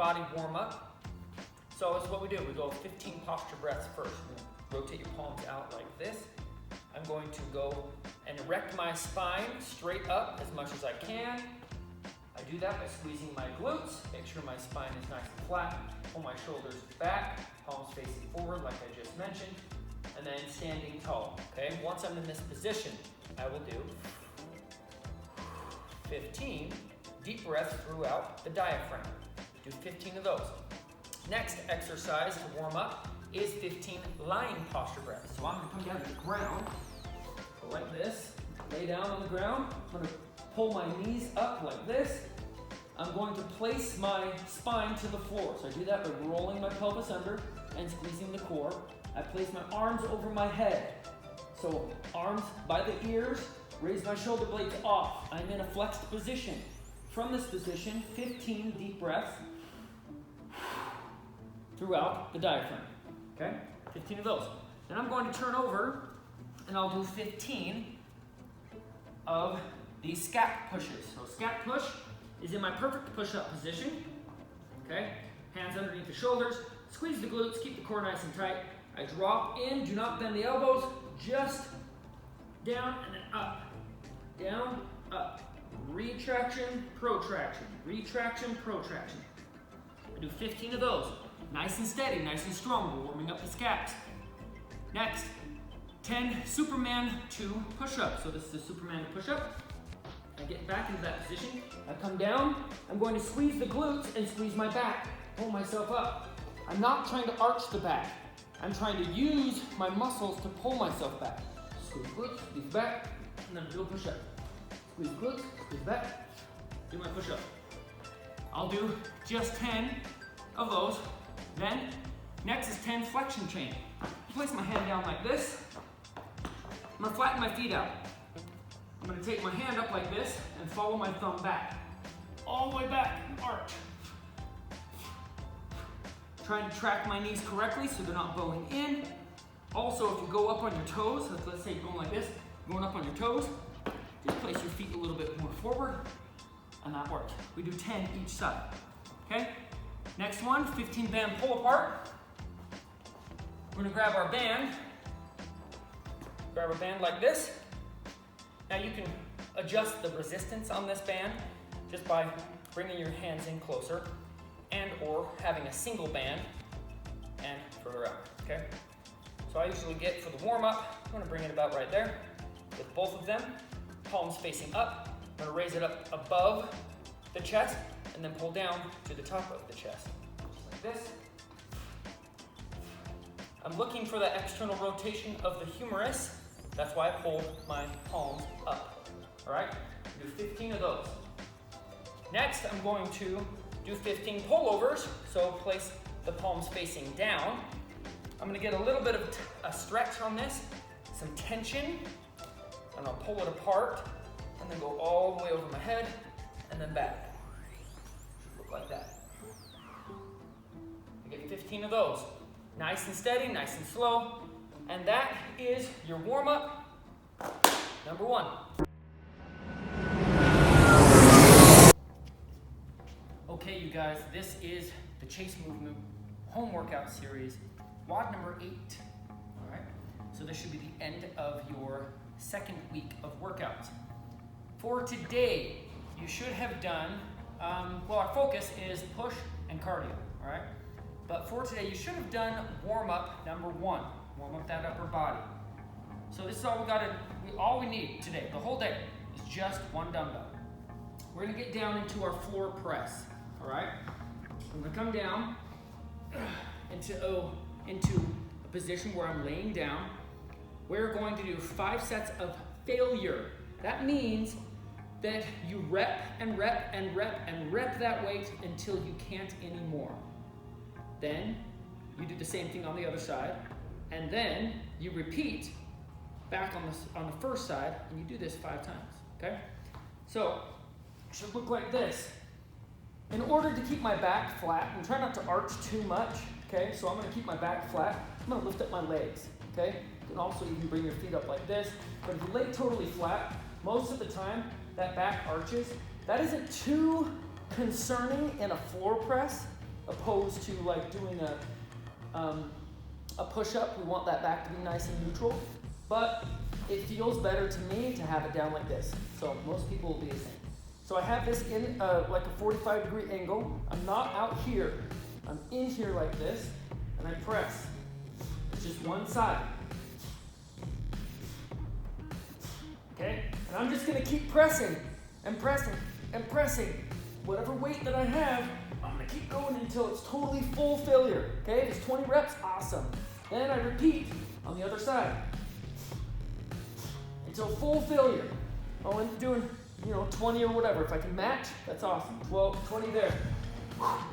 body warm up. So it's what we do. We go 15 posture breaths first. Rotate your palms out like this. I'm going to go and erect my spine straight up as much as I can. I do that by squeezing my glutes, make sure my spine is nice and flat, pull my shoulders back, palms facing forward like I just mentioned, and then standing tall, okay? Once I'm in this position, I will do 15 deep breaths throughout the diaphragm. Do 15 of those. Next exercise to warm up is 15 lying posture breaths. So I'm gonna come down to the ground, go like this, lay down on the ground. I'm gonna pull my knees up like this. I'm going to place my spine to the floor. So I do that by rolling my pelvis under and squeezing the core. I place my arms over my head. So arms by the ears, raise my shoulder blades off. I'm in a flexed position. From this position, 15 deep breaths throughout the diaphragm. Okay? 15 of those. Then I'm going to turn over and I'll do 15 of these scat pushes. So scat push is in my perfect push-up position. Okay? Hands underneath the shoulders, squeeze the glutes, keep the core nice and tight. I drop in, do not bend the elbows, just down and then up. Down, up. Retraction, protraction. Retraction, protraction. I do 15 of those. Nice and steady, nice and strong. We're warming up the scats. Next, 10 Superman 2 push-ups. So this is a Superman push-up. I get back into that position. I come down. I'm going to squeeze the glutes and squeeze my back. Pull myself up. I'm not trying to arch the back. I'm trying to use my muscles to pull myself back. Squeeze glutes, squeeze back, and then do a push-up. Squeeze glutes, squeeze back, do my push-up. I'll do just 10 of those. Then, next is 10 flexion chain. Place my hand down like this. I'm gonna flatten my feet out. I'm gonna take my hand up like this and follow my thumb back. All the way back, arch. Trying to track my knees correctly so they're not bowing in. Also, if you go up on your toes, let's say you're going like this, going up on your toes, just place your feet a little bit more forward, and that works. We do 10 each side, okay? Next one, 15 band pull apart. We're gonna grab our band like this. Now you can adjust the resistance on this band just by bringing your hands in closer and or having a single band and further out, okay? So I usually get for the warm up, I'm gonna bring it about right there with both of them, palms facing up. I'm gonna raise it up above the chest and then pull down to the top of the chest, just like this. I'm looking for the external rotation of the humerus. That's why I pull my palms up, all right? Do 15 of those. Next, I'm going to do 15 pullovers. So place the palms facing down. I'm gonna get a little bit of a stretch on this, some tension, and I'll pull it apart and then go all the way over my head and then back. Look like that. I get 15 of those. Nice and steady, nice and slow. And that is your warm-up number 1. Okay, you guys, this is the Chase Movement home workout series, WOD number 8. All right, so this should be the end of your second week of workouts. For today, you should have done, well, our focus is push and cardio, all right? But for today, you should have done warm-up number 1. Warm up that upper body. So this is all we need today, the whole day, is just one dumbbell. We're gonna get down into our floor press, all right? I'm gonna come down into a position where I'm laying down. We're going to do 5 sets of failure. That means that you rep and rep and rep and rep that weight until you can't anymore. Then you do the same thing on the other side, and then you repeat back on the first side, and you do this 5 times, okay? So it should look like this. In order to keep my back flat, and try not to arch too much, okay? So I'm gonna keep my back flat. I'm gonna lift up my legs, okay? You can also even bring your feet up like this, but if you lay totally flat, most of the time that back arches. That isn't too concerning in a floor press, opposed to like doing a push-up. We want that back to be nice and neutral, but it feels better to me to have it down like this. So most people will be the same. So I have this in like a 45-degree angle. I'm not out here. I'm in here like this, and I press. It's just one side. Okay? And I'm just gonna keep pressing and pressing and pressing. Whatever weight that I have, I'm gonna keep going until it's totally full failure. Okay? If it's 20 reps, awesome. Then I repeat on the other side until full failure. Oh, and doing, 20 or whatever. If I can match, that's awesome. 12, 20 there.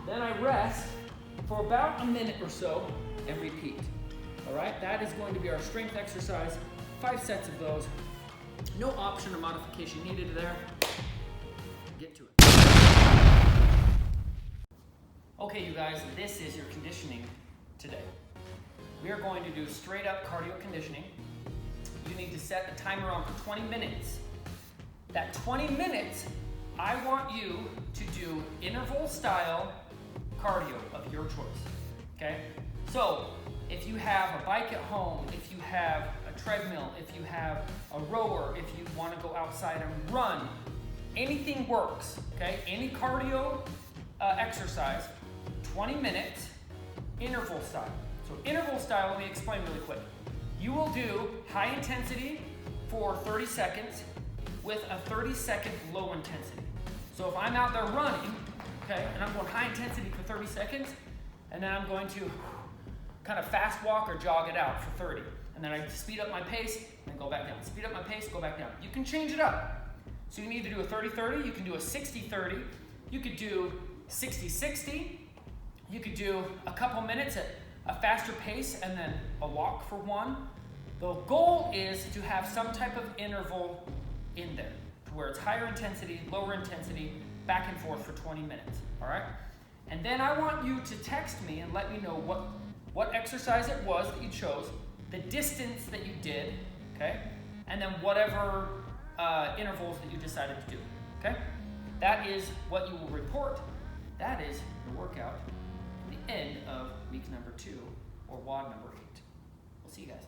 Then I rest for about a minute or so and repeat. All right? That is going to be our strength exercise. 5 sets of those. No option or modification needed there. Get to it. Okay, you guys, this is your conditioning today. We are going to do straight up cardio conditioning. You need to set the timer on for 20 minutes. That 20 minutes, I want you to do interval style cardio of your choice, okay? So, if you have a bike at home, if you have a treadmill, if you have a rower, if you want to go outside and run, anything works, okay? Any cardio exercise, 20 minutes, interval style. So interval style, let me explain really quick. You will do high intensity for 30 seconds with a 30-second low intensity. So if I'm out there running, okay, and I'm going high intensity for 30 seconds, and then I'm going to kind of fast walk or jog it out for 30. And then I speed up my pace and then go back down. Speed up my pace, go back down. You can change it up. So you can either do a 30-30, you can do a 60-30, you could do 60-60, you could do a couple minutes at a faster pace and then a walk for one. The goal is to have some type of interval in there, to where it's higher intensity, lower intensity, back and forth for 20 minutes, all right? And then I want you to text me and let me know what exercise it was that you chose, the distance that you did, okay? And then whatever intervals that you decided to do, okay? That is what you will report. That is the workout at the end of week number 2 or WOD number 8. We'll see you guys.